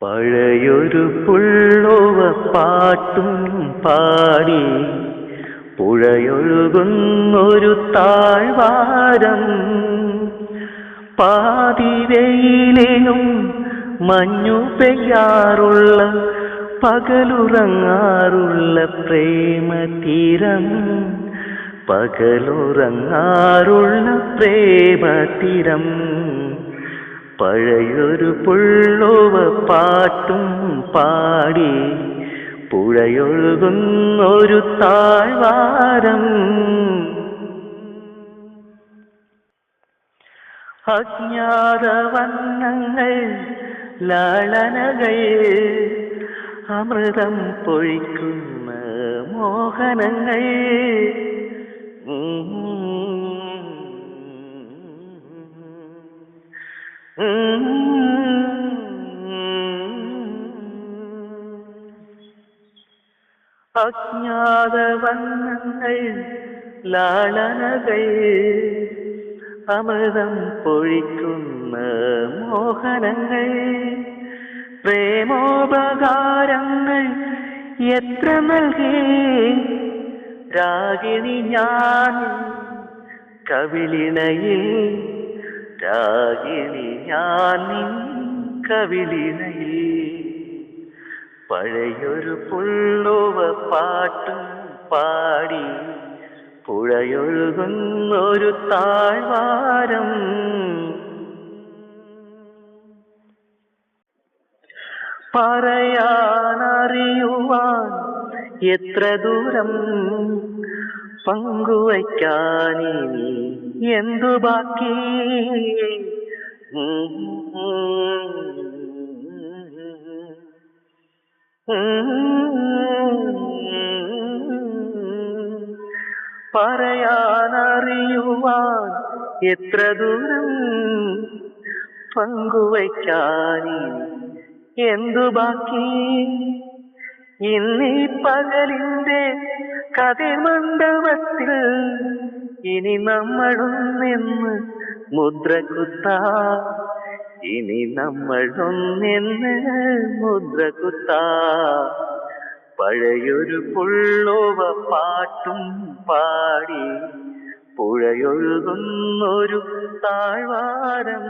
പഴയൊരു പുള്ളുവ പാട്ടും പാടി പുഴയൊഴുകുന്നൊരു താഴ്വാരം, പാതിവെയിലിനും മഞ്ഞു പെയ്യാറുള്ള പകലുറങ്ങാറുള്ള പ്രേമതീരം, പകലുറങ്ങാറുള്ള പ്രേമതീരം. പഴയൊരു പുള്ളുവ പാട്ടും പാടി പുഴയൊഴുകുന്നൊരു താഴ്വാരം, അജ്ഞാത വർണ്ണങ്ങൾ ലാളനകൾ, അമൃതം പൊഴിക്കുന്ന മോഹനങ്ങൾ. അജ്ഞാത വർണ്ണങ്ങൾ ലാളനകൾ, അമൃതം പൊഴിക്കുന്ന മോഹനങ്ങൾ. പ്രേമോപകാരങ്ങൾ എത്ര നൽകി രാഗിണി ഞാൻ കവിളിണയിൽ, രാഗിണി ഞാൻ കവിളിണയിൽ. പഴയൊരു പുള്ളുവ പാട്ടും പാടി പുഴയൊഴുകുന്നൊരു താഴ്വാരം, പറയാനറിയുവാൻ എത്ര ദൂരം, പങ്കുവയ്ക്കാനിനി എന്തു ബാക്കി. പറയാനറിയുവാൻ എത്ര ദൂരം, പങ്കുവയ്ക്കാനിനി എന്തു ബാക്കി. ഇന്നീ പകലിന്റെ കതിർമണ്ഡപത്തിൽ ഇനി നമ്മളൊന്നെന്ന് മുദ്രകുത്താം, ഇനി നമ്മളൊന്നെന്ന് മുദ്രകുത്താം. പഴയൊരു പുള്ളുവ പാട്ടും പാടി പുഴയൊഴുകുന്നൊരു താഴ്വാരം.